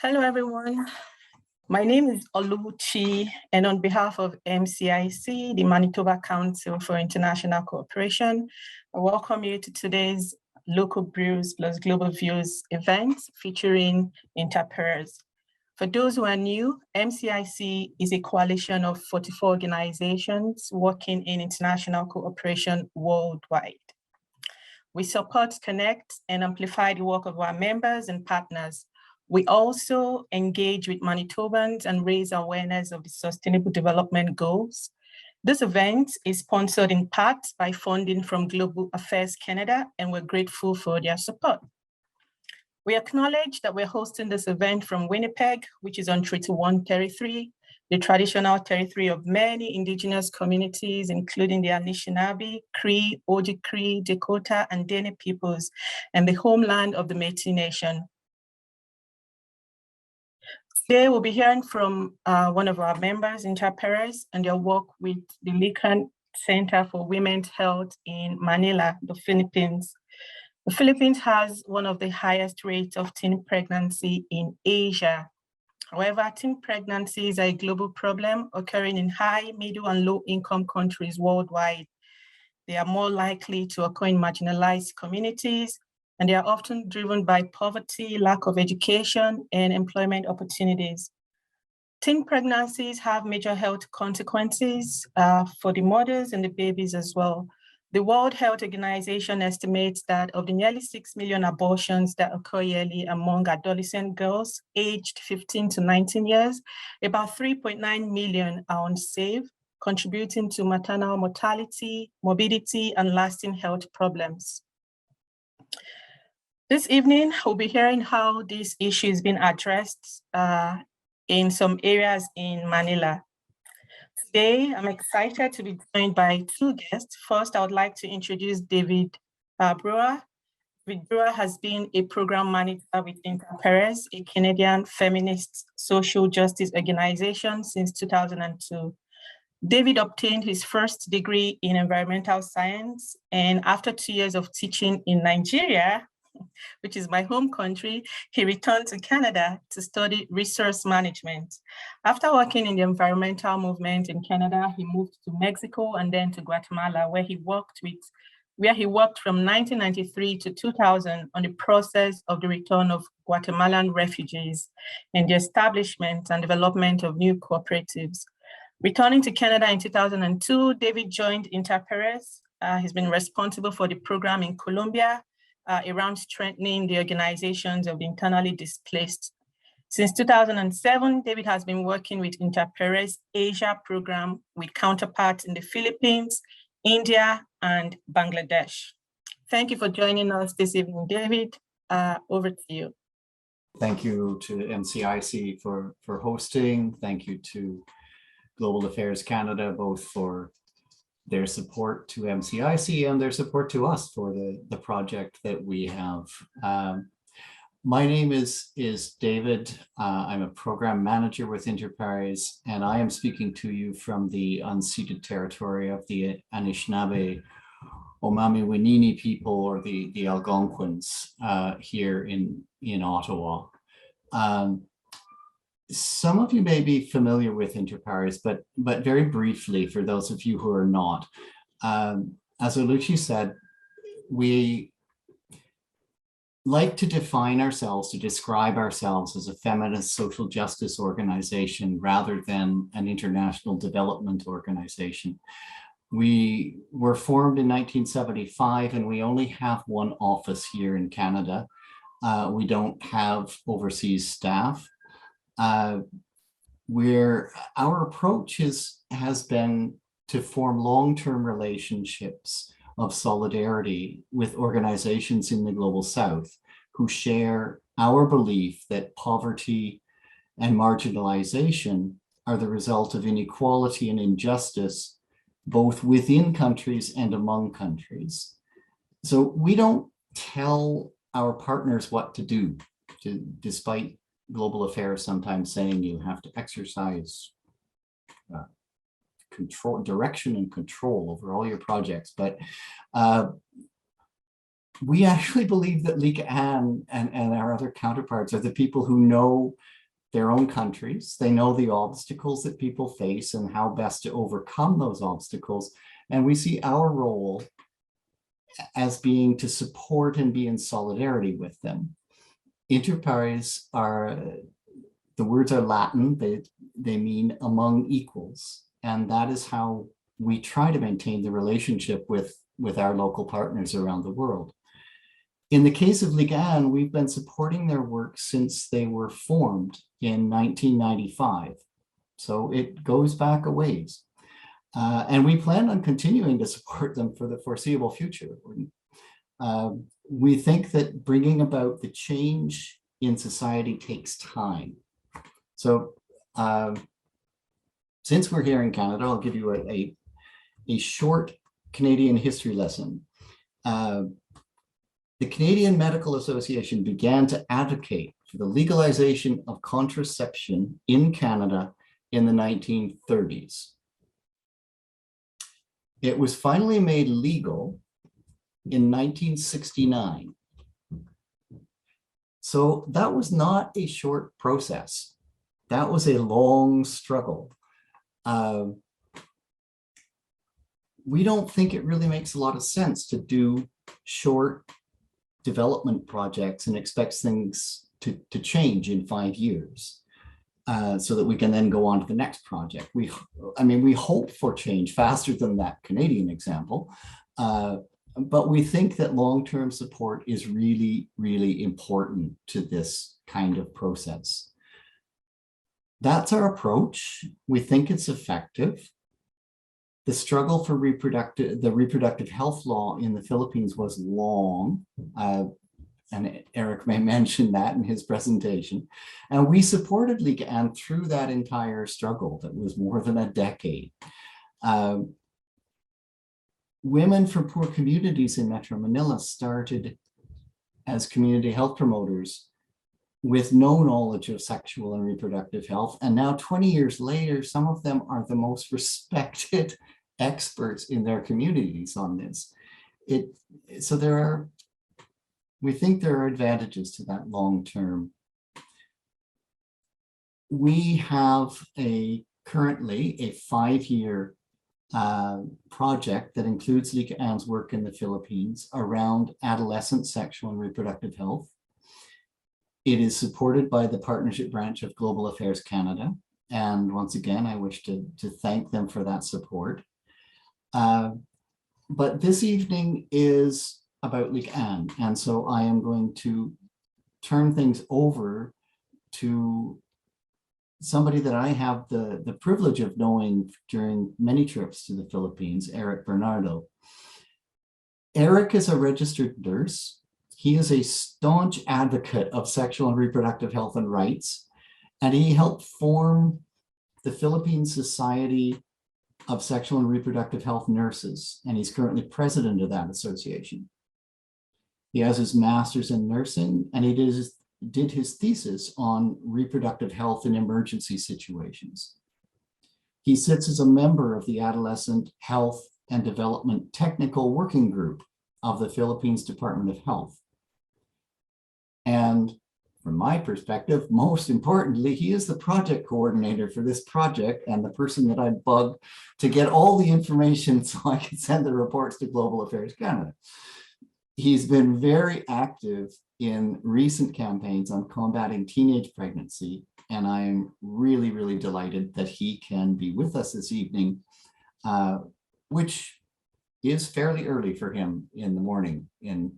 Hello, everyone. My name is Oluchi, and on behalf of MCIC, the Manitoba Council for International Cooperation, I welcome you to today's Local Brews plus Global Views event featuring interpairs. For those who are new, MCIC is a coalition of 44 organizations working in international cooperation worldwide. We support, connect, and amplify the work of our members and partners. We also engage with Manitobans and raise awareness of the Sustainable Development Goals. This event is sponsored in part by funding from Global Affairs Canada, and we're grateful for their support. We acknowledge that we're hosting this event from Winnipeg, which is on Treaty 1 territory, the traditional territory of many Indigenous communities, including the Anishinaabe, Cree, Oji-Cree, Dakota, and Dene peoples, and the homeland of the Métis Nation. Today, we'll be hearing from one of our members, interpairs, and their work with the Likhaan Center for Women's Health in Manila, the Philippines. The Philippines has one of the highest rates of teen pregnancy in Asia. However, teen pregnancies are a global problem occurring in high, middle, and low-income countries worldwide. They are more likely to occur in marginalized communities, and they are often driven by poverty, lack of education, and employment opportunities. Teen pregnancies have major health consequences for the mothers and the babies as well. The World Health Organization estimates that of the nearly 6 million abortions that occur yearly among adolescent girls aged 15 to 19 years, about 3.9 million are unsafe, contributing to maternal mortality, morbidity, and lasting health problems. This evening, we'll be hearing how this issue is being addressed in some areas in Manila. Today, I'm excited to be joined by two guests. First, I would like to introduce David Bruer. David Brewer has been a program manager with Interpairs, a Canadian feminist social justice organization, since 2002. David obtained his first degree in environmental science, and after 2 years of teaching in Nigeria, which is my home country, he returned to Canada to study resource management. After working in the environmental movement in Canada, he moved to Mexico and then to Guatemala, where he worked from 1993 to 2000 on the process of the return of Guatemalan refugees and the establishment and development of new cooperatives. Returning to Canada in 2002, David joined Interpairs. He's been responsible for the program in Colombia, around strengthening the organizations of the internally displaced. Since 2007, David has been working with Interpairs Asia program with counterparts in the Philippines, India, and Bangladesh. Thank you for joining us this evening, David. Over to you. Thank you to MCIC for hosting. Thank you to Global Affairs Canada, both for their support to MCIC and their support to us for the project that we have. My name is David. I'm a program manager with Interpairs, and I am speaking to you from the unceded territory of the Anishinaabe Omami-Winini people, or the Algonquins, here in Ottawa. Some of you may be familiar with Interpairs, but very briefly, for those of you who are not, as Oluchi said, we like to define ourselves, to describe ourselves as a feminist social justice organization rather than an international development organization. We were formed in 1975, and we only have one office here in Canada. We don't have overseas staff. Where our approach has been to form long-term relationships of solidarity with organizations in the Global South who share our belief that poverty and marginalization are the result of inequality and injustice, both within countries and among countries. So we don't tell our partners what to do, despite Global Affairs sometimes saying you have to exercise direction and control over all your projects. But we actually believe that Likhaan and our other counterparts are the people who know their own countries. They know the obstacles that people face and how best to overcome those obstacles. And we see our role as being to support and be in solidarity with them. Inter pares are, the words are Latin, they mean among equals. And that is how we try to maintain the relationship with our local partners around the world. In the case of Likhaan, we've been supporting their work since they were formed in 1995. So it goes back a ways. And we plan on continuing to support them for the foreseeable future. We think that bringing about the change in society takes time. So since we're here in Canada, I'll give you a short Canadian history lesson. The Canadian Medical Association began to advocate for the legalization of contraception in Canada in the 1930s. It was finally made legal in 1969. So that was not a short process. That was a long struggle. We don't think it really makes a lot of sense to do short development projects and expect things to change in 5 years so that we can then go on to the next project. We hope for change faster than that Canadian example, but we think that long-term support is really, really important to this kind of process. That's our approach. We think it's effective. The struggle for the reproductive health law in the Philippines was long, and Erick may mention that in his presentation. And we supported Likhaan through that entire struggle that was more than a decade. Women from poor communities in Metro Manila started as community health promoters with no knowledge of sexual and reproductive health. And now 20 years later, some of them are the most respected experts in their communities on this. So we think there are advantages to that long term. We have currently a 5-year project that includes Likhaan's work in the Philippines around adolescent sexual and reproductive health. It is supported by the partnership branch of Global Affairs Canada. And once again, I wish to thank them for that support. But this evening is about Likhaan. And so I am going to turn things over to somebody that I have the privilege of knowing during many trips to the Philippines, Erick Bernardo. Erick is a registered nurse. He is a staunch advocate of sexual and reproductive health and rights, and he helped form the Philippine Society of Sexual and Reproductive Health Nurses, and he's currently president of that association. He has his master's in nursing, and he did his thesis on reproductive health in emergency situations. He sits as a member of the Adolescent Health and Development Technical Working Group of the Philippines Department of Health. And from my perspective, most importantly, he is the project coordinator for this project and the person that I bugged to get all the information so I could send the reports to Global Affairs Canada. He's been very active in recent campaigns on combating teenage pregnancy, and I'm really, really delighted that he can be with us this evening, which is fairly early for him in the morning in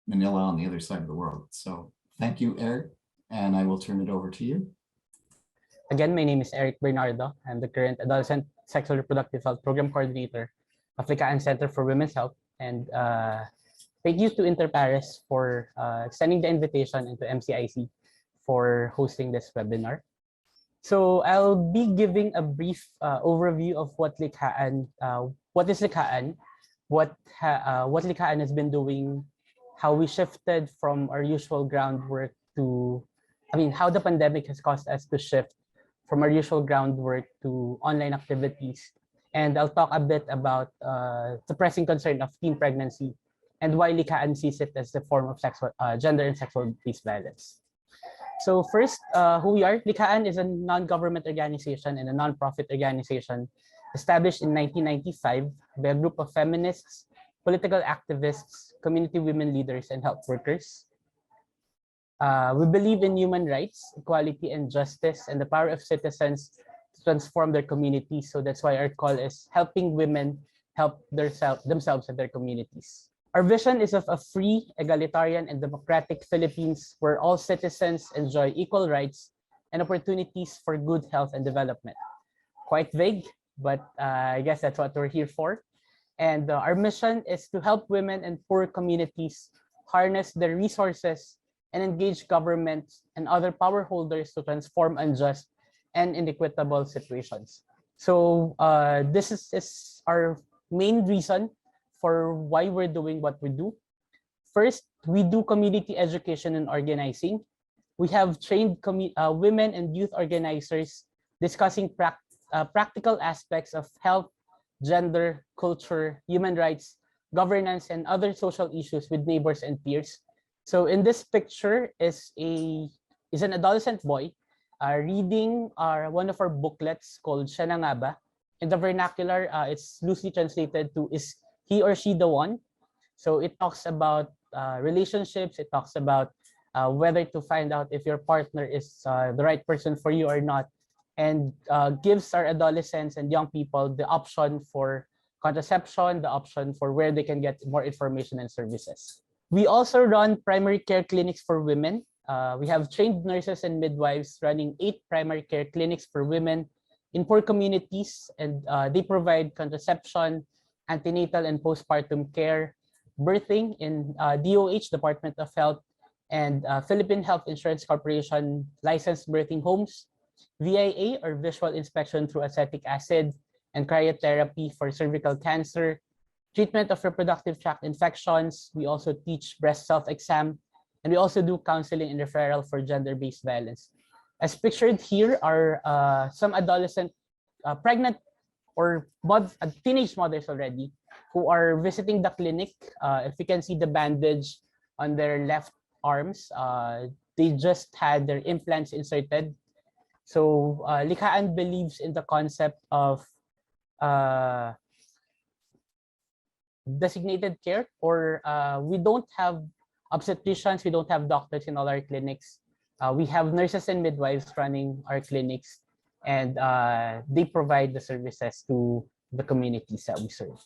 Manila on the other side of the world. So thank you, Erick, and I will turn it over to you. Again, my name is Erick Bernardo. I'm the current Adolescent Sexual Reproductive Health Program Coordinator of Likhaan Center for Women's Health. And thank you to Inter pares for extending the invitation into MCIC for hosting this webinar. So I'll be giving a brief overview of what is Likhaan, what Likhaan has been doing, how we shifted from our usual groundwork to, how the pandemic has caused us to shift from our usual groundwork to online activities. And I'll talk a bit about the pressing concern of teen pregnancy and why Likhaan sees it as a form of gender and sexual-based violence. So first, who we are. Likhaan is a non-government organization and a non-profit organization established in 1995 by a group of feminists, political activists, community women leaders, and health workers. We believe in human rights, equality, and justice, and the power of citizens to transform their communities. So that's why our call is helping women help themselves and their communities. Our vision is of a free, egalitarian, and democratic Philippines where all citizens enjoy equal rights and opportunities for good health and development. Quite vague, but I guess that's what we're here for. And our mission is to help women and poor communities harness their resources and engage governments and other power holders to transform unjust and inequitable situations. So this is our main reason for why we're doing what we do. First, we do community education and organizing. We have trained women and youth organizers discussing practical aspects of health, gender, culture, human rights, governance, and other social issues with neighbors and peers. So in this picture is an adolescent boy reading one of our booklets called Siya Na Nga Ba. In the vernacular, it's loosely translated to Is He or She the One? So it talks about relationships, it talks about whether to find out if your partner is the right person for you or not, and gives our adolescents and young people the option for contraception, the option for where they can get more information and services. We also run primary care clinics for women. We have trained nurses and midwives running 8 primary care clinics for women in poor communities, and they provide contraception, antenatal and postpartum care, birthing in DOH, Department of Health, and Philippine Health Insurance Corporation licensed birthing homes, VIA or visual inspection through acetic acid, and cryotherapy for cervical cancer, treatment of reproductive tract infections. We also teach breast self-exam, and we also do counseling and referral for gender-based violence. As pictured here are some adolescent, pregnant or teenage mothers already who are visiting the clinic. If you can see the bandage on their left arms, they just had their implants inserted. So Likhaan believes in the concept of designated care, or we don't have obstetricians, we don't have doctors in all our clinics. We have nurses and midwives running our clinics, and they provide the services to the communities that we serve.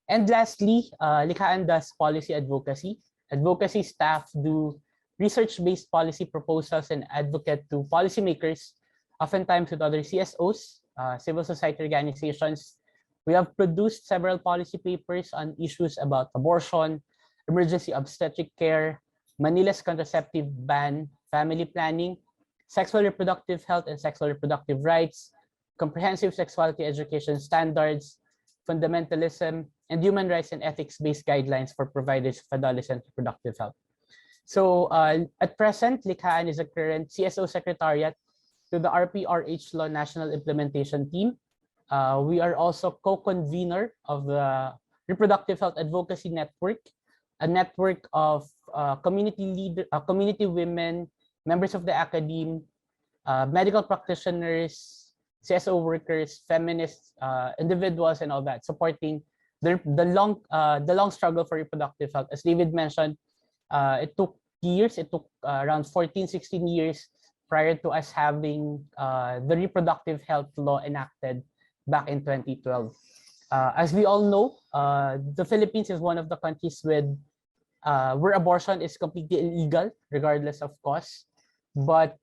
And lastly, Likhaan does policy advocacy. Advocacy staff do research-based policy proposals and advocate to policymakers, oftentimes with other CSOs, civil society organizations. We have produced several policy papers on issues about abortion, emergency obstetric care, Manila's contraceptive ban, family planning, sexual reproductive health and sexual reproductive rights, comprehensive sexuality education standards, fundamentalism, and human rights and ethics-based guidelines for providers of adolescent reproductive health. So at present, Likhaan is a current CSO Secretariat to the RPRH Law National Implementation Team. We are also co-convener of the Reproductive Health Advocacy Network, a network of community women, members of the academe, medical practitioners, CSO workers, feminists, individuals, and all that, supporting the long struggle for reproductive health. As David mentioned, it took years. It took around 14, 16 years prior to us having the reproductive health law enacted back in 2012. As we all know, the Philippines is one of the countries with where abortion is completely illegal, regardless of cause. But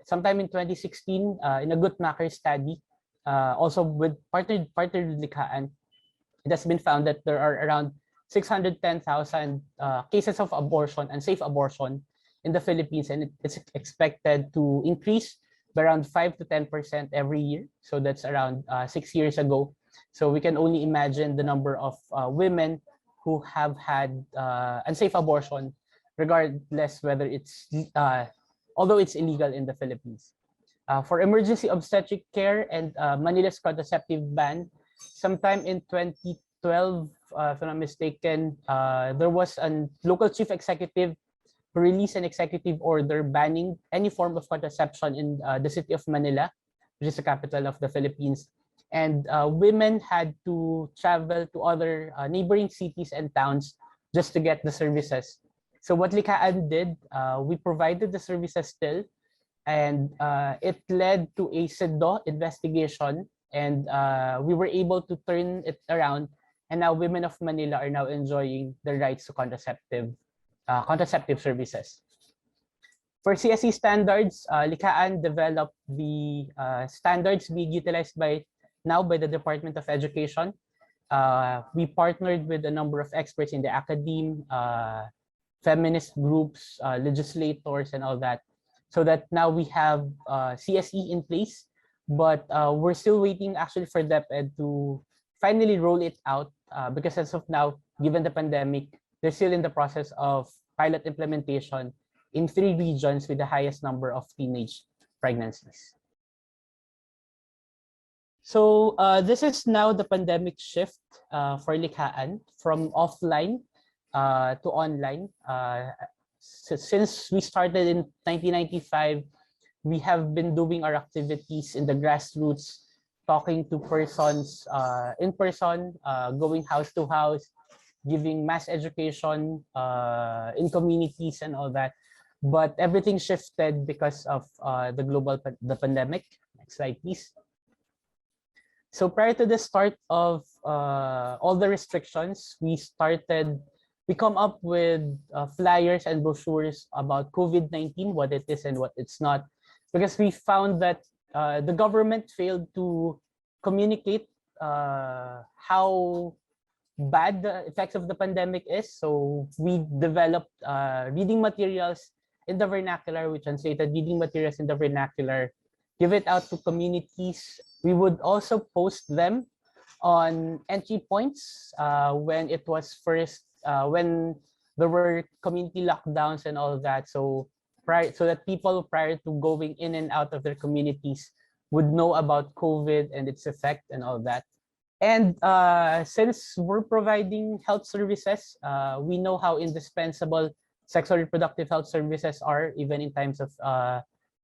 sometime in 2016, in a Guttmacher study, also with partnered with Likhaan, it has been found that there are around 610,000 cases of abortion, unsafe abortion, in the Philippines, and it's expected to increase by around 5 to 10% every year. So that's around 6 years ago. So we can only imagine the number of women who have had unsafe abortion, regardless whether it's, although it's illegal in the Philippines. For emergency obstetric care and Manila's contraceptive ban, sometime in 2012, if I'm not mistaken, there was a local chief executive who released an executive order banning any form of contraception in the city of Manila, which is the capital of the Philippines. And women had to travel to other neighboring cities and towns just to get the services. So what Likhaan did, we provided the services still, and it led to a SEDO investigation, and we were able to turn it around, and now women of Manila are now enjoying the rights to contraceptive services. For CSE standards, Likhaan developed the standards being utilized by the Department of Education. We partnered with a number of experts in the academe, feminist groups, legislators, and all that, so that now we have CSE in place, but we're still waiting actually for DepEd to finally roll it out because as of now, given the pandemic, they're still in the process of pilot implementation in 3 regions with the highest number of teenage pregnancies. So this is now the pandemic shift for Likhaan from offline to online. Since we started in 1995, we have been doing our activities in the grassroots, talking to persons in person, going house to house, giving mass education in communities and all that. But everything shifted because of the pandemic. Next slide, please. So prior to the start of all the restrictions, we come up with flyers and brochures about COVID-19, what it is and what it's not, because we found that the government failed to communicate how bad the effects of the pandemic is. So we developed reading materials in the vernacular. We translated reading materials in the vernacular, give it out to communities. We would also post them on entry points when it was first, when there were community lockdowns and all that. So that people prior to going in and out of their communities would know about COVID and its effect and all that. And since we're providing health services, we know how indispensable sexual reproductive health services are, even in times of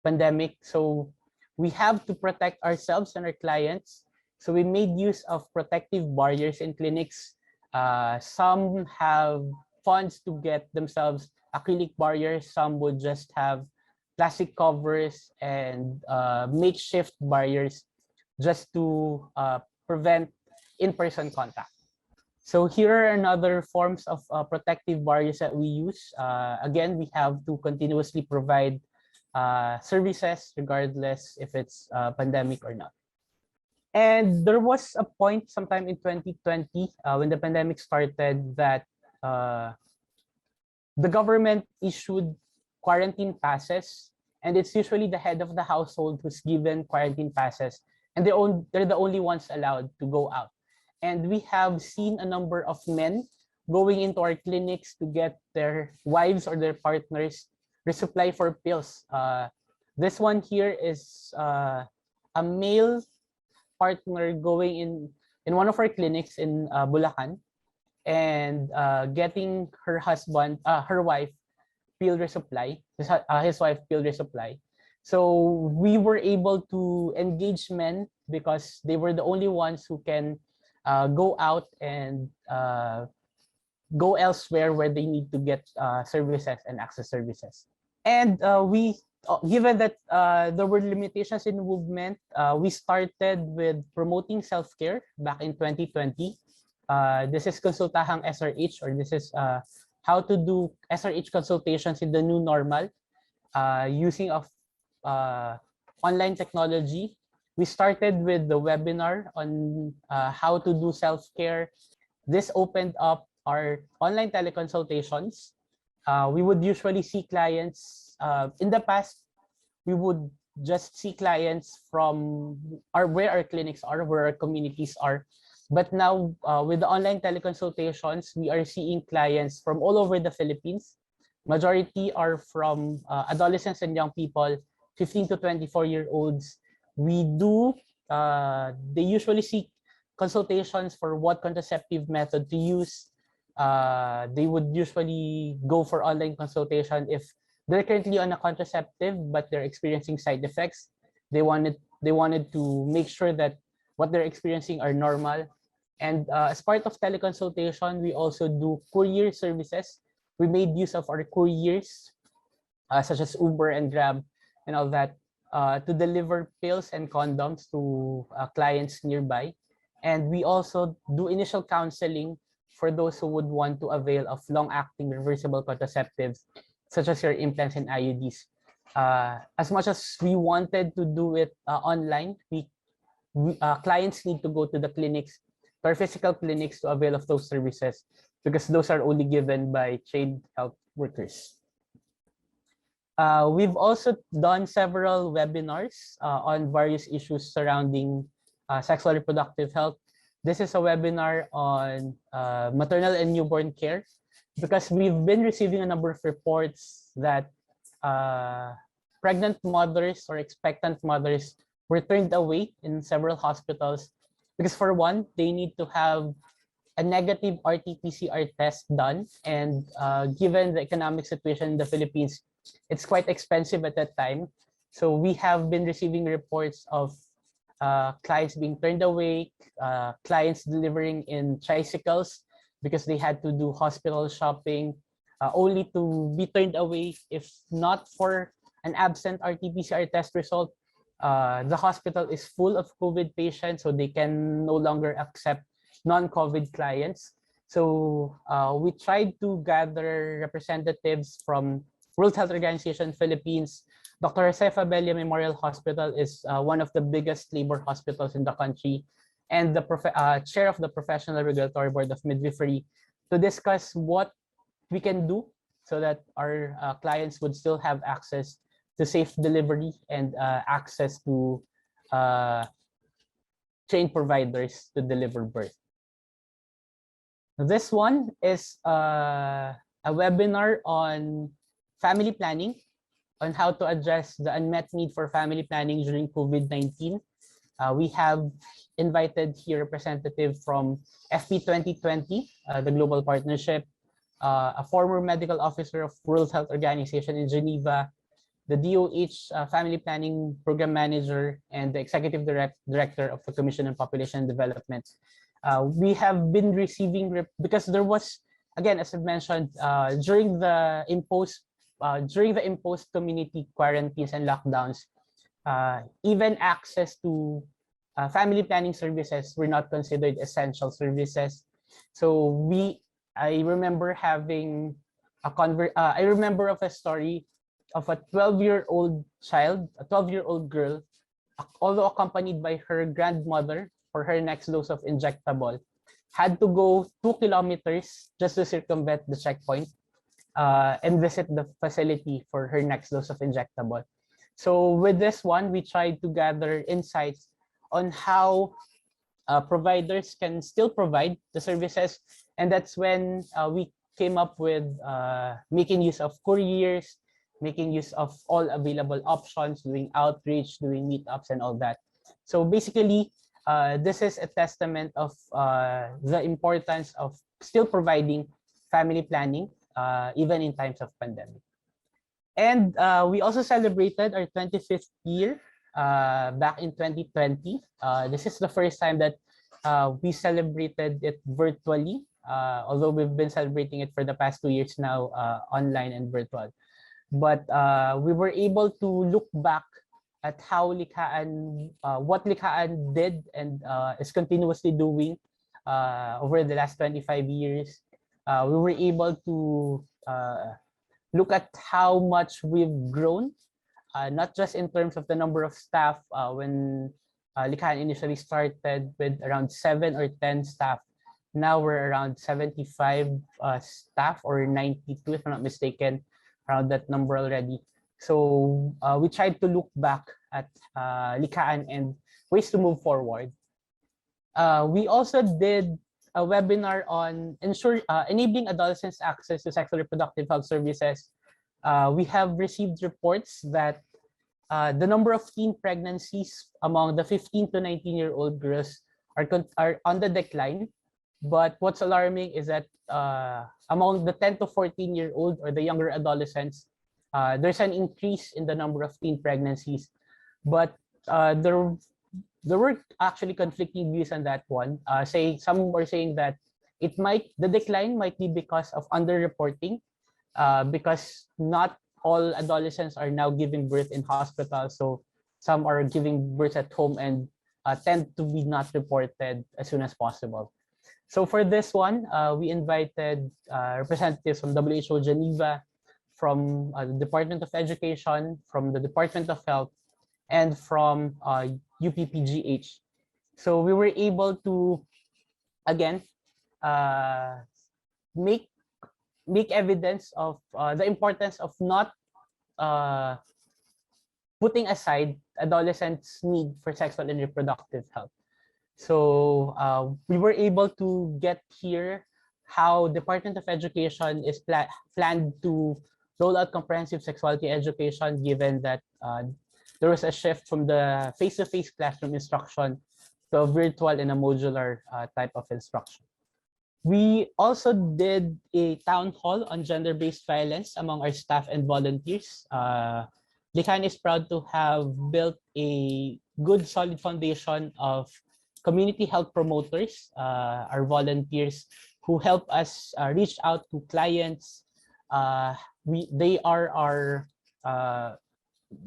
pandemic. So we have to protect ourselves and our clients. So we made use of protective barriers in clinics. Some have funds to get themselves acrylic barriers. Some would just have plastic covers and makeshift barriers just to prevent in-person contact. So here are another forms of protective barriers that we use. Again, we have to continuously provide services regardless if it's pandemic or not. And there was a point sometime in 2020 when the pandemic started that the government issued quarantine passes, and it's usually the head of the household who's given quarantine passes, and they're the only ones allowed to go out. And we have seen a number of men going into our clinics to get their wives or their partners resupply for pills. This one here is a male partner going in one of our clinics in Bulacan and getting her wife pill resupply, his wife pill resupply. So we were able to engage men because they were the only ones who can go out and go elsewhere where they need to get services and access services. And given that there were limitations in movement, we started with promoting self-care back in 2020. This is Konsultahang SRH, or this is how to do SRH consultations in the new normal using of online technology. We started with the webinar on how to do self-care. This opened up our online teleconsultations. We would usually see clients, in the past, we would just see clients from where our clinics are, where our communities are. But now with the online teleconsultations, we are seeing clients from all over the Philippines. Majority are from adolescents and young people, 15 to 24-year-olds. They usually seek consultations for what contraceptive method to use. They would usually go for online consultation if they're currently on a contraceptive but they're experiencing side effects. They wanted to make sure that what they're experiencing are normal. And as part of teleconsultation, we also do courier services. We made use of our couriers, such as Uber and Grab and all that, to deliver pills and condoms to clients nearby. And we also do initial counseling for those who would want to avail of long-acting reversible contraceptives, such as your implants and IUDs. As much as we wanted to do it online, clients need to go to the clinics, to our physical clinics, to avail of those services, because those are only given by trained health workers. We've also done several webinars on various issues surrounding sexual reproductive health. This is a webinar on maternal and newborn care, because we've been receiving a number of reports that pregnant mothers or expectant mothers were turned away in several hospitals because, for one, they need to have a negative RT-PCR test done, and given the economic situation in the Philippines, it's quite expensive at that time. So we have been receiving reports of clients being turned away, clients delivering in tricycles because they had to do hospital shopping, only to be turned away if not for an absent RT-PCR test result. The hospital is full of COVID patients, so they can no longer accept non-COVID clients. So we tried to gather representatives from World Health Organization Philippines. Dr. Josefa Belia Memorial Hospital is one of the biggest labor hospitals in the country, and the chair of the Professional Regulatory Board of Midwifery, to discuss what we can do so that our clients would still have access to safe delivery and access to trained providers to deliver birth. This one is a webinar on family planning, on how to address the unmet need for family planning during COVID-19. We have invited here representative from FP 2020, the global partnership, a former medical officer of World Health Organization in Geneva, the DOH Family Planning Program Manager, and the Executive Director of the Commission on Population Development. We have been receiving, because there was, again, as I mentioned, during the imposed community quarantines and lockdowns, even access to family planning services were not considered essential services. So I remember having I remember of a story of a 12-year-old child, a 12-year-old girl, although accompanied by her grandmother for her next dose of injectable, had to go 2 kilometers just to circumvent the checkpoint and visit the facility for her next dose of injectable. So with this one, we tried to gather insights on how providers can still provide the services. And that's when we came up with making use of couriers, making use of all available options, doing outreach, doing meetups and all that. So basically, this is a testament of the importance of still providing family planning, even in times of pandemic. And we also celebrated our 25th year back in 2020. This is the first time that we celebrated it virtually, although we've been celebrating it for the past 2 years now, online and virtual. But we were able to look back at how Likhaan, what Likhaan did and is continuously doing over the last 25 years. We were able to look at how much we've grown, not just in terms of the number of staff. When Likhaan initially started with around 7 or 10 staff, now we're around 75 staff, or 92 if I'm not mistaken, around that number already. So we tried to look back at Likhaan and ways to move forward. We also did a webinar on enabling adolescents access to sexual reproductive health services. We have received reports that the number of teen pregnancies among the 15 to 19-year-old girls are on the decline. But what's alarming is that among the 10 to 14-year-old or the younger adolescents, there's an increase in the number of teen pregnancies. But there were actually conflicting views on that one. Some were saying that the decline might be because of underreporting, because not all adolescents are now giving birth in hospitals. So some are giving birth at home and tend to be not reported as soon as possible. So for this one, we invited representatives from WHO Geneva, from the Department of Education, from the Department of Health, and from UPPGH. So we were able to, again, make evidence of the importance of not putting aside adolescents' need for sexual and reproductive health. So we were able to get here how Department of Education is planned to roll out comprehensive sexuality education, given that there was a shift from the face-to-face classroom instruction to a virtual and a modular type of instruction. We also did a town hall on gender-based violence among our staff and volunteers. Likhaan is proud to have built a good, solid foundation of community health promoters, our volunteers who help us reach out to clients. They are our,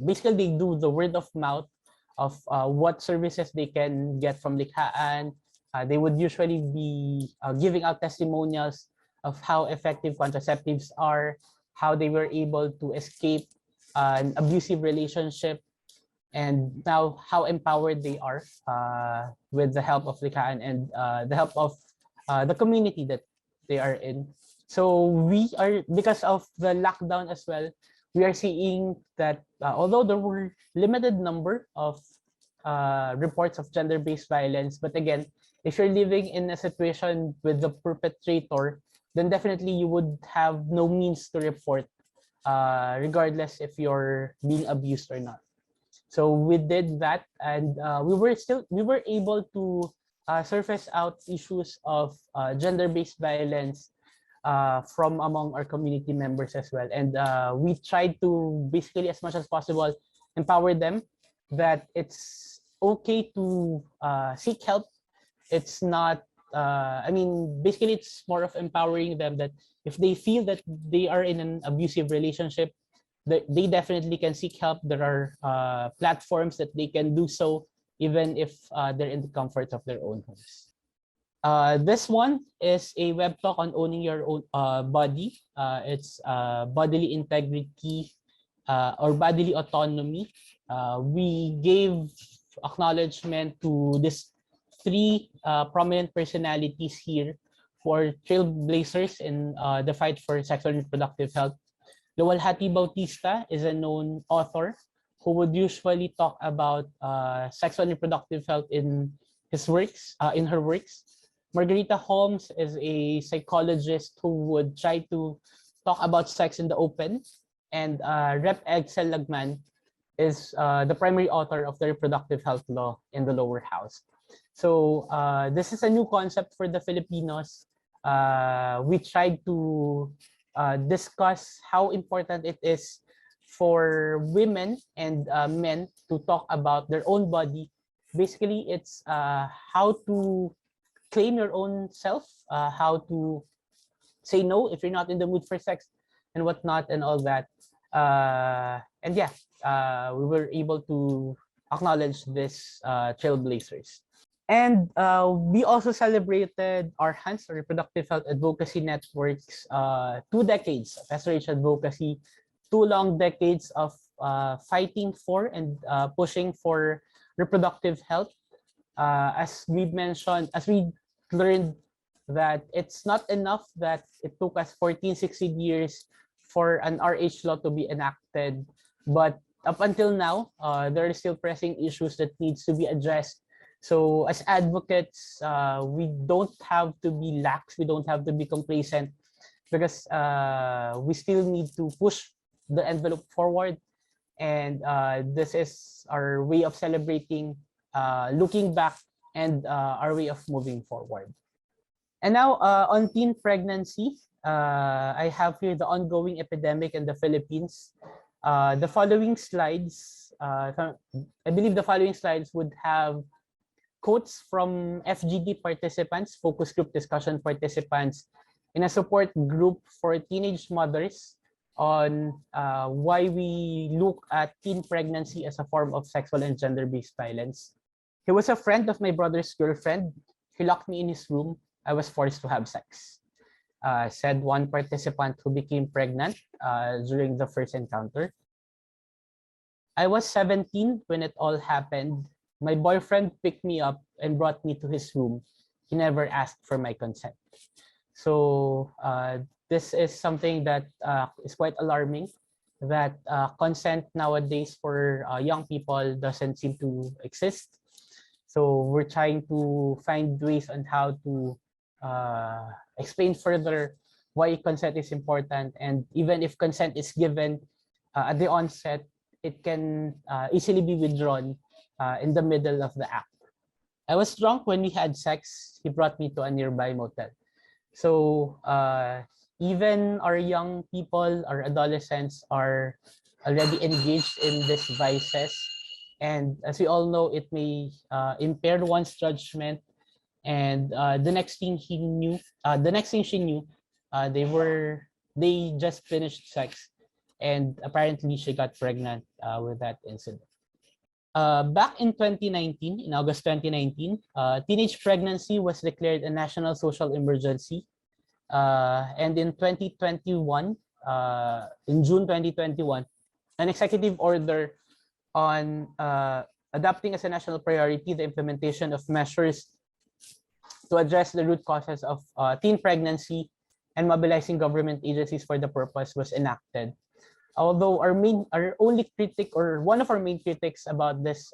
basically they do the word of mouth of what services they can get from Likhaan. They would usually be giving out testimonials of how effective contraceptives are, how they were able to escape an abusive relationship, and now how empowered they are with the help of Likhaan and the help of the community that they are in. So we are, because of the lockdown as well, we are seeing that although there were limited number of reports of gender-based violence, but again, if you're living in a situation with the perpetrator, then definitely you would have no means to report, regardless if you're being abused or not. So we did that, and we were able to surface out issues of gender-based violence from among our community members as well. And we tried to basically, as much as possible, empower them that it's okay to seek help. It's not, I mean, basically it's more of empowering them that if they feel that they are in an abusive relationship, they definitely can seek help. There are platforms that they can do so, even if they're in the comfort of their own homes. This one is a web talk on owning your own body. It's bodily integrity or bodily autonomy. We gave acknowledgement to these three prominent personalities here for trailblazers in the fight for sexual and reproductive health. Luwalhati Bautista is a known author who would usually talk about sexual and reproductive health in his works, in her works. Margarita Holmes is a psychologist who would try to talk about sex in the open. And Rep. Excel Lagman is the primary author of the reproductive health law in the lower house. So this is a new concept for the Filipinos. We tried to discuss how important it is for women and men to talk about their own body. Basically, it's how to claim your own self, how to say no if you're not in the mood for sex and whatnot and all that. And yeah, we were able to acknowledge this trailblazers. And we also celebrated our HANS, or Reproductive Health Advocacy Network's 2 decades of SRH advocacy, 2 long decades of fighting for and pushing for reproductive health. As we mentioned, as we learned that it's not enough that it took us 14, 16 years for an RH law to be enacted, but up until now, there are still pressing issues that needs to be addressed. So as advocates, we don't have to be lax, we don't have to be complacent, because we still need to push the envelope forward. And this is our way of celebrating, looking back and our way of moving forward. And now on teen pregnancy, I have here the ongoing epidemic in the Philippines. The following slides, I believe the following slides would have quotes from FGD participants, focus group discussion participants, in a support group for teenage mothers on why we look at teen pregnancy as a form of sexual and gender-based violence. He was a friend of my brother's girlfriend. He locked me in his room. I was forced to have sex, said one participant who became pregnant during the first encounter. I was 17 when it all happened. My boyfriend picked me up and brought me to his room. He never asked for my consent. So this is something that is quite alarming, that consent nowadays for young people doesn't seem to exist. So we're trying to find ways on how to explain further why consent is important. And even if consent is given at the onset, it can easily be withdrawn in the middle of the act. I was drunk when we had sex. He brought me to a nearby motel. So even our young people, our adolescents are already engaged in these vices. And as we all know, it may impair one's judgment. And the next thing she knew, they just finished sex, and apparently she got pregnant with that incident. Back in 2019, in August 2019, teenage pregnancy was declared a national social emergency. And in 2021, in June 2021, an executive order on adopting as a national priority the implementation of measures to address the root causes of teen pregnancy and mobilizing government agencies for the purpose was enacted. Although our only critic, or one of our main critics about this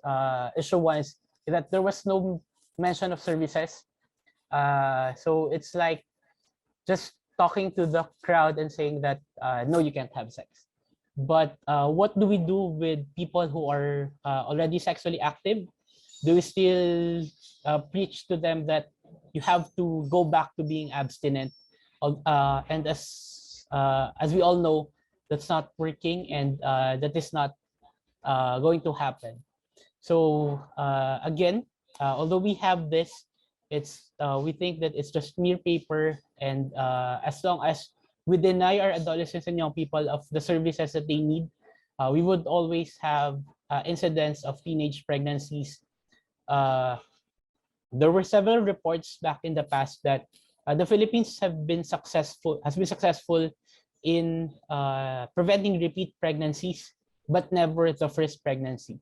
issue was that there was no mention of services. So it's like just talking to the crowd and saying that no, you can't have sex. But what do we do with people who are already sexually active? Do we still preach to them that you have to go back to being abstinent? And as we all know, that's not working, and that is not going to happen. So again, although we have this, we think that it's just mere paper, and as long as we deny our adolescents and young people of the services that they need, we would always have incidents of teenage pregnancies. There were several reports back in the past that the Philippines has been successful in preventing repeat pregnancies, but never the first pregnancy.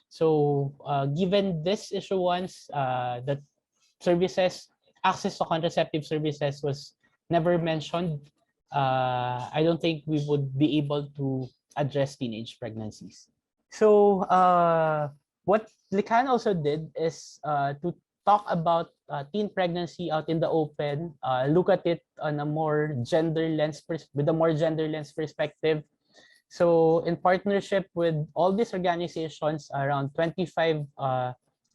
So given this issuance, that access to contraceptive services was never mentioned, I don't think we would be able to address teenage pregnancies. So what Likhaan also did is to talk about teen pregnancy out in the open, look at it on a more with a more gender lens perspective. So in partnership with all these organizations, around 25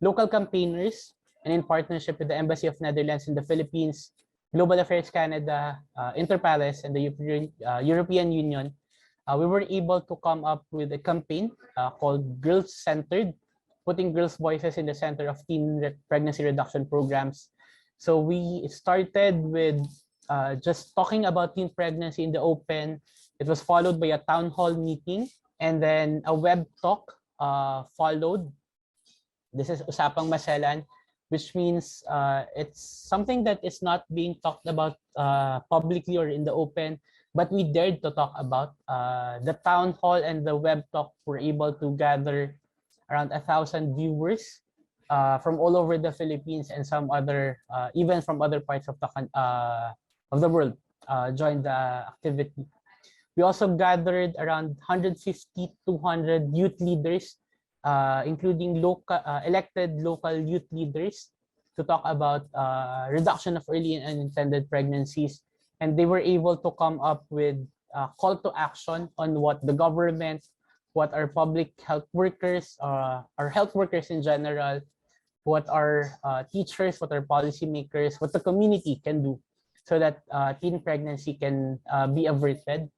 local campaigners, and in partnership with the Embassy of Netherlands in the Philippines, Global Affairs Canada, Interpares, and the European Union, we were able to come up with a campaign called Girls Centered, putting girls' voices in the center of teen pregnancy reduction programs. So we started with just talking about teen pregnancy in the open. It was followed by a town hall meeting, and then a web talk followed. This is Usapang Maselan, which means it's something that is not being talked about publicly or in the open, but we dared to talk about. The town hall and the web talk were able to gather around 1,000 viewers from all over the Philippines, and some other, even from other parts of the world, joined the activity. We also gathered around 150, 200 youth leaders, including elected local youth leaders, to talk about reduction of early and unintended pregnancies. And they were able to come up with a call to action on what the government, what our public health workers, our health workers in general, what our teachers, what our policymakers, what the community can do so that teen pregnancy can be averted.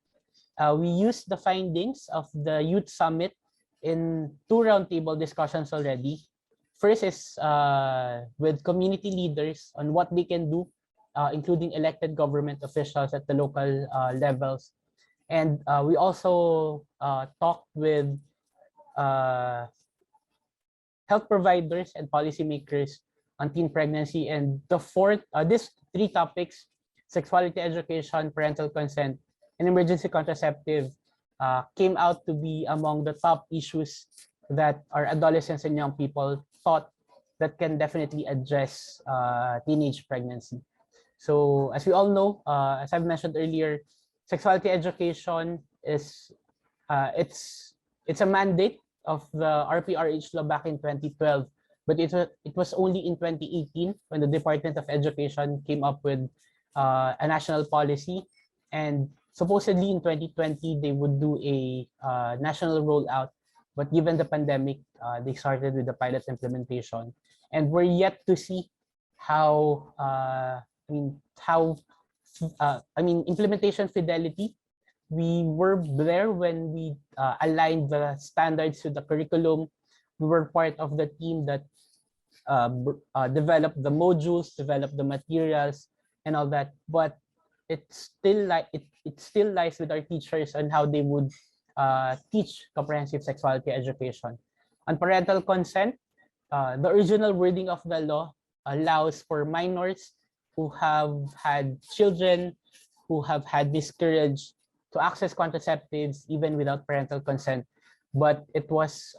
We used the findings of the Youth Summit in 2 roundtable discussions already. First is with community leaders on what they can do, including elected government officials at the local levels. And we also talked with health providers and policymakers on teen pregnancy. And the fourth, these 3 topics, sexuality education, parental consent, and emergency contraceptive, came out to be among the top issues that our adolescents and young people thought that can definitely address teenage pregnancy. So as we all know, as I've mentioned earlier, sexuality education is it's a mandate of the RPRH law back in 2012, but it was only in 2018 when the Department of Education came up with a national policy, and supposedly in 2020 they would do a national rollout, but given the pandemic, they started with the pilot implementation, and we're yet to see how implementation fidelity. We were there when we aligned the standards to the curriculum. We were part of the team that developed the modules, developed the materials, and all that. But it still lies with our teachers on how they would teach comprehensive sexuality education. On parental consent, the original wording of the law allows for minors who have had children, who have had miscarriage, to access contraceptives even without parental consent. But it was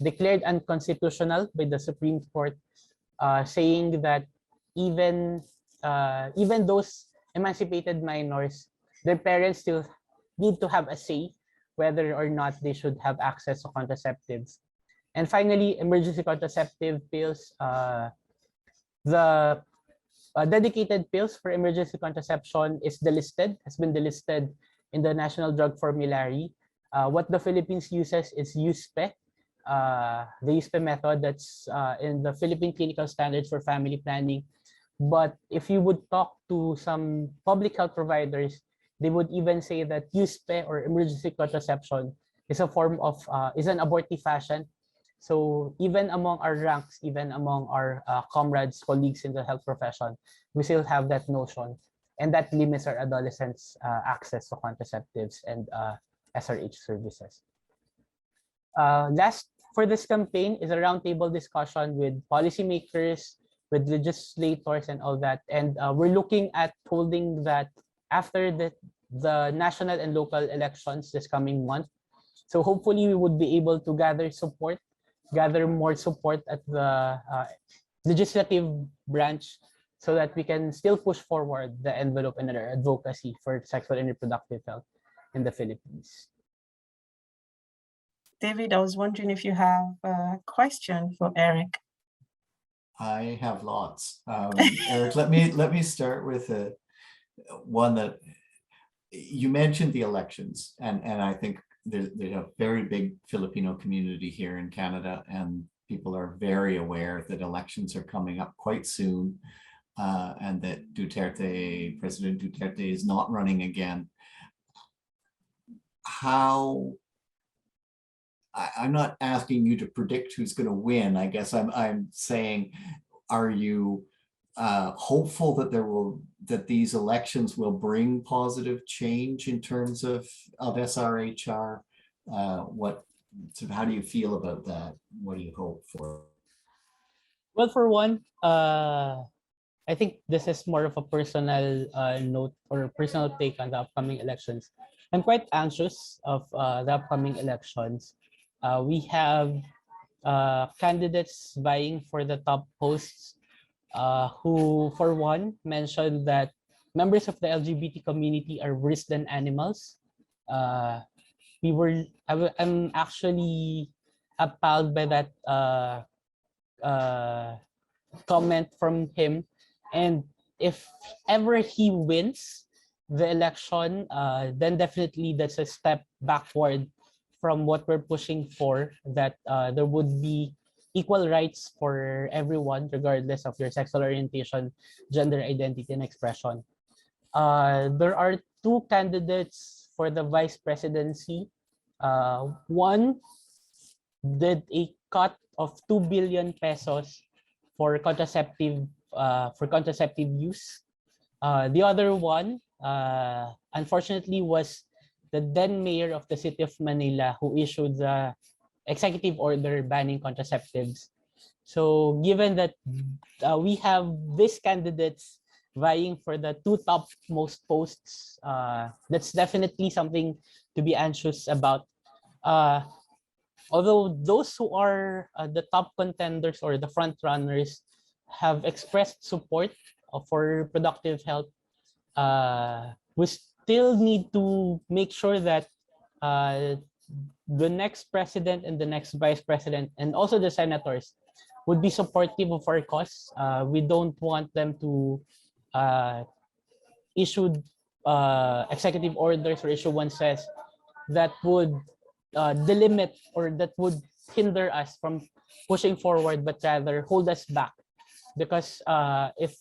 declared unconstitutional by the Supreme Court, saying that even those emancipated minors, their parents still need to have a say whether or not they should have access to contraceptives. And finally, emergency contraceptive pills. The dedicated pills for emergency contraception has been delisted in the National Drug Formulary. What the Philippines uses is USPE, the USPE method that's in the Philippine Clinical Standards for Family Planning. But if you would talk to some public health providers, they would even say that USPE or emergency contraception is a form of, is an abortifacient. So even among our ranks, even among our comrades, colleagues in the health profession, we still have that notion, and that limits our adolescents' access to contraceptives and SRH services. Last for this campaign is a roundtable discussion with policymakers, with legislators, and all that. And we're looking at holding that after the national and local elections this coming month. So hopefully we would be able to gather more support at the legislative branch so that we can still push forward the envelope and our advocacy for sexual and reproductive health in the Philippines. David, I was wondering if you have a question for Erick. I have lots. Erick, let me start with one that you mentioned, the elections, and I think there's a very big Filipino community here in Canada, and people are very aware that elections are coming up quite soon, and that President Duterte is not running again. I'm not asking you to predict who's going to win. I guess I'm saying, are you hopeful that these elections will bring positive change in terms of SRHR? How do you feel about that? What do you hope for? Well, for one, I think this is more of a personal note or personal take on the upcoming elections. I'm quite anxious of the upcoming elections. We have candidates vying for the top posts who, for one, mentioned that members of the LGBT community are worse than animals. I'm actually appalled by that comment from him. And if ever he wins the election, then definitely that's a step backward from what we're pushing for, that there would be equal rights for everyone, regardless of your sexual orientation, gender identity, and expression. There are two candidates for the vice presidency. One did a cut of 2 billion pesos for contraceptive use. The other one, unfortunately, was the then mayor of the city of Manila, who issued the executive order banning contraceptives. So given that we have these candidates vying for the two topmost posts, that's definitely something to be anxious about. Although those who are the top contenders or the front runners have expressed support for reproductive health, we still need to make sure that the next president and the next vice president and also the senators would be supportive of our cause. We don't want them to issue executive orders or issuances that would delimit or that would hinder us from pushing forward, but rather hold us back. Because if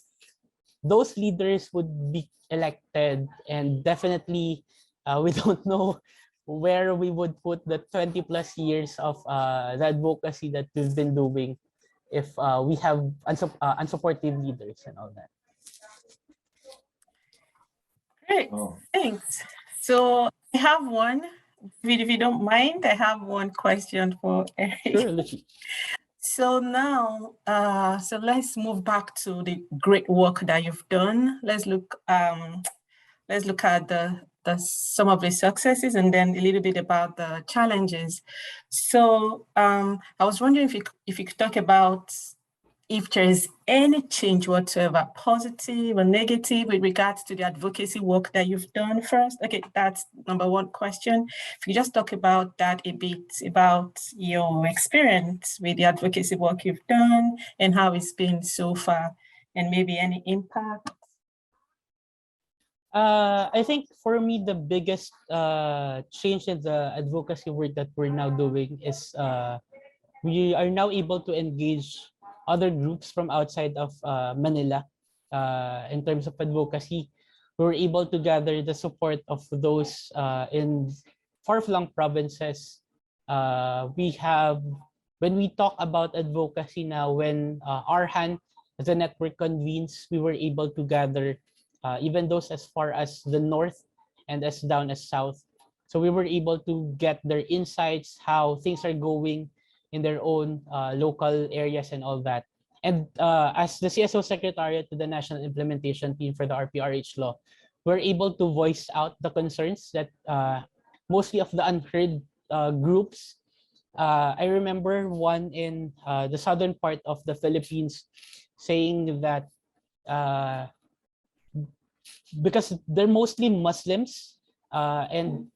those leaders would be elected, and definitely we don't know where we would put the 20 plus years of the advocacy that we've been doing if we have unsupportive leaders and all that. Great, thanks. So I have one, if you don't mind, I have one question for Erick. Sure, So now, so let's move back to the great work that you've done. Let's look at the some of the successes and then a little bit about the challenges. So I was wondering if you could talk about if there is any change whatsoever, positive or negative, with regards to the advocacy work that you've done first. Okay, that's number one question. If you just talk about that a bit, about your experience with the advocacy work you've done and how it's been so far, and maybe any impact. I think for me, the biggest change in the advocacy work that we're now doing is we are now able to engage other groups from outside of Manila in terms of advocacy. We were able to gather the support of those in far-flung provinces. When we talk about advocacy now, when Arhan as a network convenes, we were able to gather even those as far as the north and as down as south. So we were able to get their insights, how things are going in their own local areas and all that. And as the CSO Secretariat to the National Implementation Team for the RPRH law, we're able to voice out the concerns that mostly of the unheard groups. I remember one in the southern part of the Philippines saying that because they're mostly Muslims and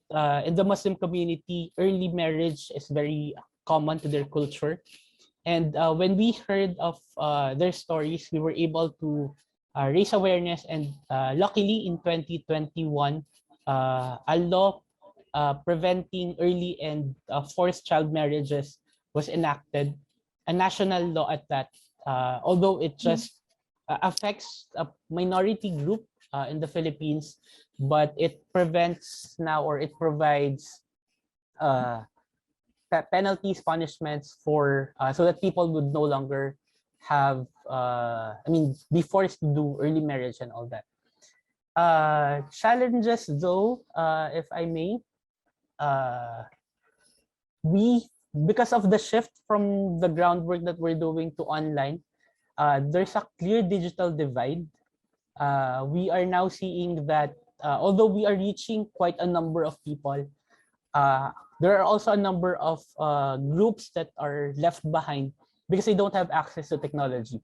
in the Muslim community, early marriage is very common to their culture. And when we heard of their stories, we were able to raise awareness. And luckily in 2021, a law preventing early and forced child marriages was enacted, a national law at that, although it just affects a minority group in the Philippines, but it prevents now, or it provides penalties, punishments for so that people would no longer have be forced to do early marriage and all that. Challenges though, if I may, because of the shift from the groundwork that we're doing to online, there's a clear digital divide. We are now seeing that although we are reaching quite a number of people, there are also a number of groups that are left behind because they don't have access to technology.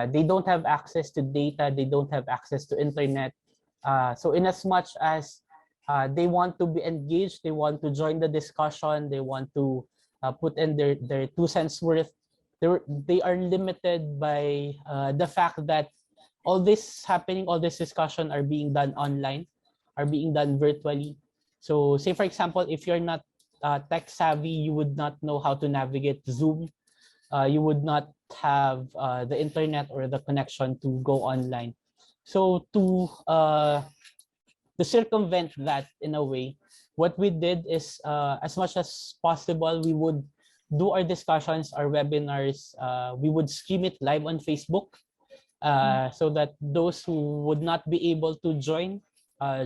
They don't have access to data. They don't have access to internet. So in as much as they want to be engaged, they want to join the discussion, they want to put in their 2 cents worth, they are limited by the fact that all this happening, all this discussion are being done online, are being done virtually. So say for example, if you're not tech savvy, you would not know how to navigate Zoom. you would not have the internet or the connection to go online. So to circumvent that in a way, what we did is as much as possible, we would do our discussions, our webinars, we would stream it live on Facebook so that those who would not be able to join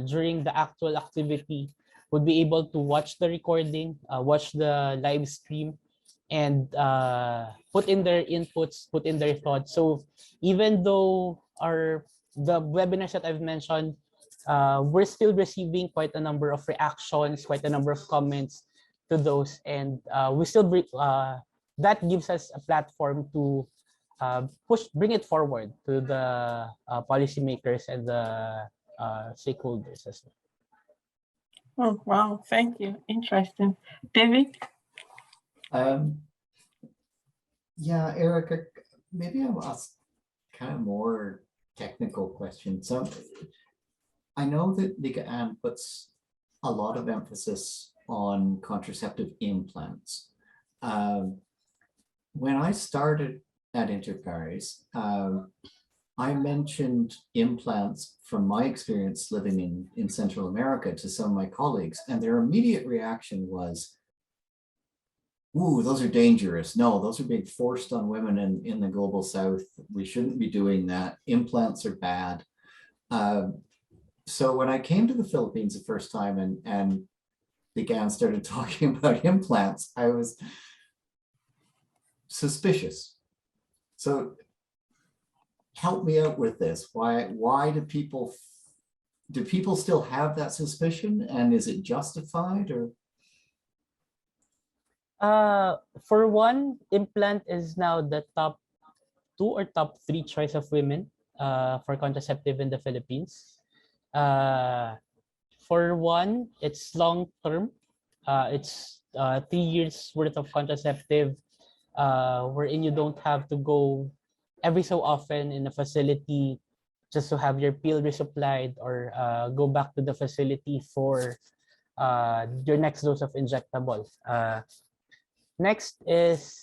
during the actual activity would be able to watch the recording, watch the live stream, and put in their inputs, put in their thoughts. So even though the webinars that I've mentioned, we're still receiving quite a number of reactions, quite a number of comments to those, and we still that gives us a platform to bring it forward to the policymakers and the stakeholders as well. Oh, wow. Thank you. Interesting. David? Yeah, Eric, maybe I'll ask kind of more technical question. So I know that Likhaan puts a lot of emphasis on contraceptive implants. When I started at Interpares, I mentioned implants from my experience living in Central America to some of my colleagues, and their immediate reaction was, ooh, those are dangerous. No, those are being forced on women in the global South. We shouldn't be doing that. Implants are bad. So when I came to the Philippines the first time and Likhaan started talking about implants, I was suspicious. So help me out with this. Why do people still have that suspicion, and is it justified? Or for one, implant is now the top 2 or top 3 choice of women for contraceptive in the Philippines. For one, it's long term. It's 3 years worth of contraceptive, wherein you don't have to go every so often in a facility just to have your pill resupplied, or go back to the facility for your next dose of injectable. Next is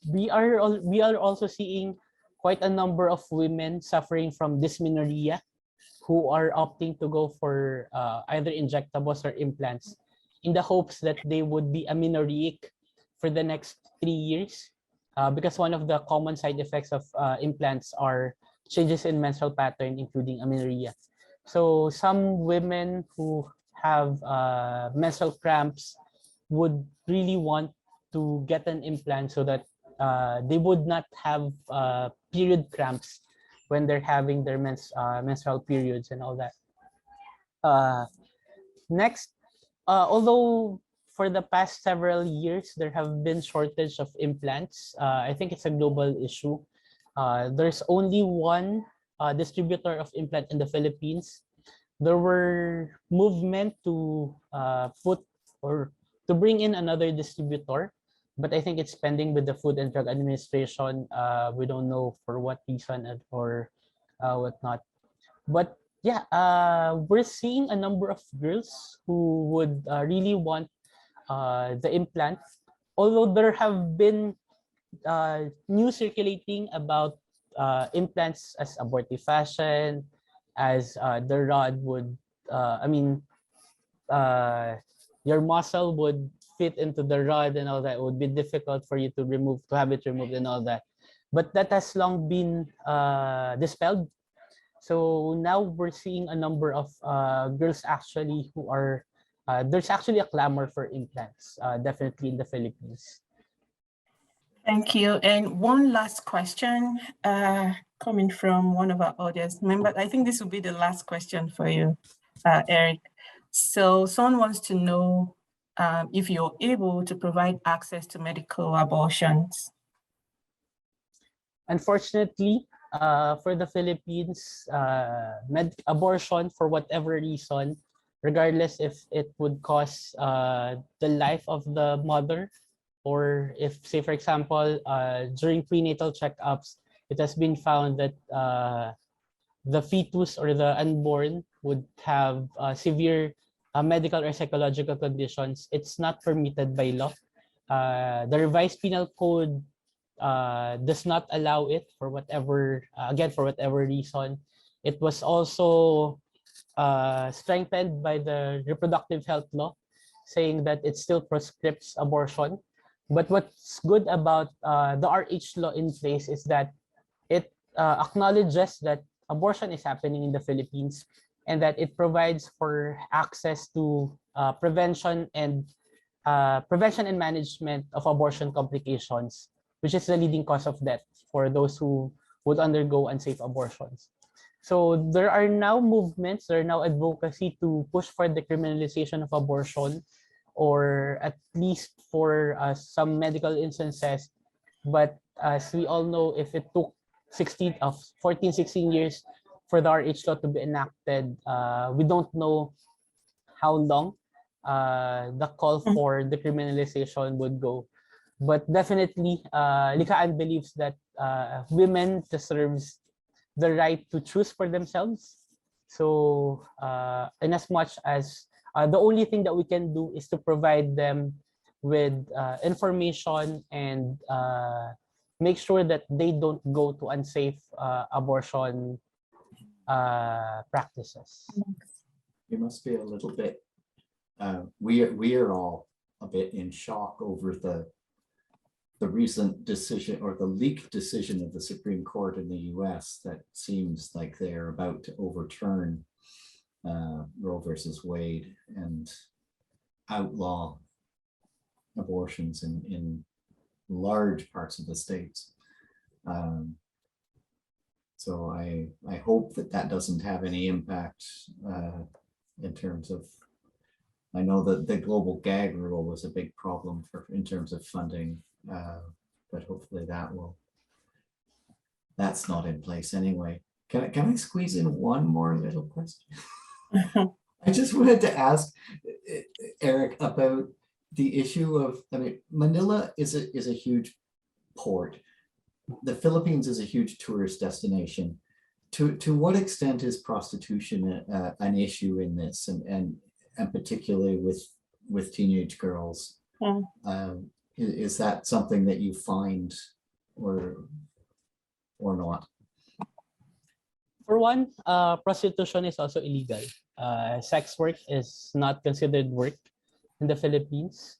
we are also seeing quite a number of women suffering from dysmenorrhea who are opting to go for either injectables or implants in the hopes that they would be amenorrheic for the next 3 years, because one of the common side effects of implants are changes in menstrual pattern, including amenorrhea. So some women who have menstrual cramps would really want to get an implant so that they would not have period cramps when they're having their menstrual periods and all that. Next, although for the past several years there have been shortage of implants, I think it's a global issue. There's only one distributor of implant in the Philippines. There were movement to to bring in another distributor, but I think it's pending with the Food and Drug Administration. We don't know for what reason or whatnot. But yeah, we're seeing a number of girls who would really want the implant. Although there have been news circulating about implants as abortive fashion, as the rod would, your muscle would fit into the rod and all that. It would be difficult for you to have it removed and all that. But that has long been dispelled. So now we're seeing a number of girls actually who are, there's actually a clamor for implants, definitely in the Philippines. Thank you. And one last question coming from one of our audience members. I think this will be the last question for you, Eric. So someone wants to know if you're able to provide access to medical abortions. Unfortunately, for the Philippines, abortion, for whatever reason, regardless if it would cost the life of the mother, or if, say, for example, during prenatal checkups, it has been found that the fetus or the unborn would have severe medical or psychological conditions, it's not permitted by law. The revised penal code does not allow it for whatever, again, for whatever reason. It was also strengthened by the reproductive health law, saying that it still prescribes abortion. But what's good about the RH law in place is that it acknowledges that abortion is happening in the Philippines, and that it provides for access to prevention and management of abortion complications, which is the leading cause of death for those who would undergo unsafe abortions. So there are now movements, there are now advocacy to push for the criminalization of abortion, or at least for some medical instances. But as we all know, if it took 14, 16 years for the RH law to be enacted, we don't know how long the call for decriminalization would go. But definitely, Likhaan believes that women deserves the right to choose for themselves. So in as much as the only thing that we can do is to provide them with information and make sure that they don't go to unsafe abortion practices. You must be a little bit, we are all a bit in shock over the recent decision, or the leaked decision of the Supreme Court in the US, that seems like they're about to overturn Roe versus Wade and outlaw abortions in large parts of the states. So I hope that doesn't have any impact in terms of, I know that the global gag rule was a big problem in terms of funding, but hopefully that's not in place anyway. Can I squeeze in one more little question? I just wanted to ask Erick about the issue of, I mean, Manila is a huge port. The Philippines is a huge tourist destination. To what extent is prostitution an issue in this, and particularly with teenage girls? Is that something that you find or not? For one, prostitution is also illegal. Sex work is not considered work in the Philippines.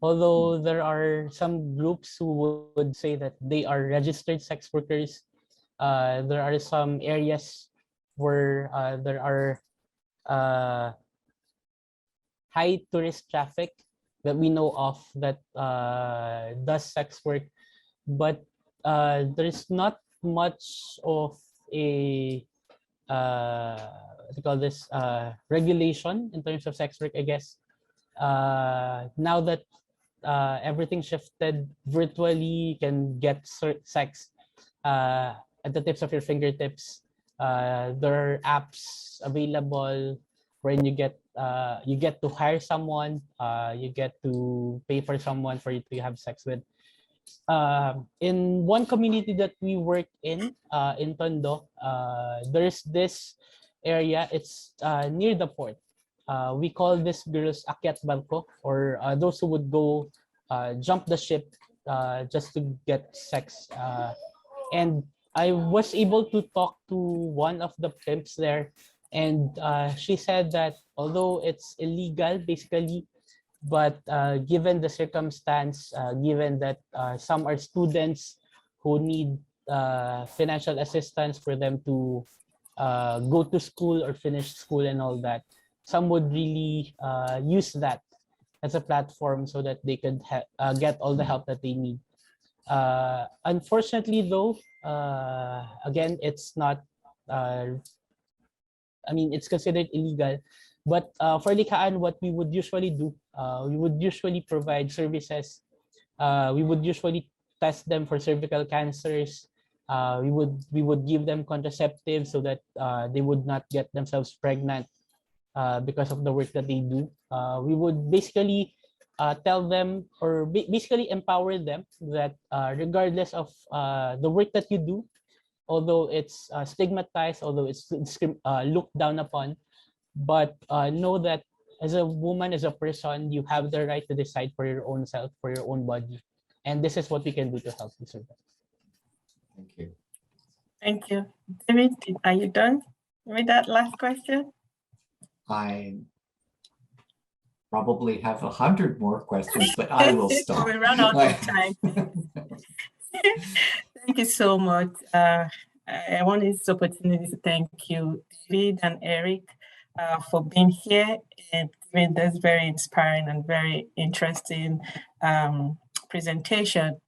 Although there are some groups who would say that they are registered sex workers, there are some areas where there are high tourist traffic that we know of that does sex work, but there is not much of a what do you call this, regulation in terms of sex work, I guess. Now that everything shifted virtually, you can get sex at the tips of your fingertips. There are apps available wherein you get to hire someone, you get to pay for someone for you to have sex with. In one community that we work in Tondo, there's this area, it's near the port. We call these girls akyat barko, or those who would go jump the ship just to get sex. And I was able to talk to one of the pimps there, and she said that although it's illegal basically, but given the circumstance, given that some are students who need financial assistance for them to go to school or finish school and all that, some would really use that as a platform so that they could get all the help that they need. Unfortunately though, again, it's not, I mean, it's considered illegal. But for Likhaan, what we would usually do, we would usually provide services. We would usually test them for cervical cancers. We would give them contraceptives so that they would not get themselves pregnant because of the work that they do. We would basically tell them, or basically empower them, that regardless of the work that you do, although it's stigmatized, although it's looked down upon, but know that as a woman, as a person, you have the right to decide for your own self, for your own body. And this is what we can do to help you survive. Thank you. Thank you. David, are you done with that last question? I probably have 100 more questions, but I will stop. We ran out of time. Thank you so much. I want this opportunity to thank you, David and Eric, for being here and giving this very inspiring and very interesting presentation.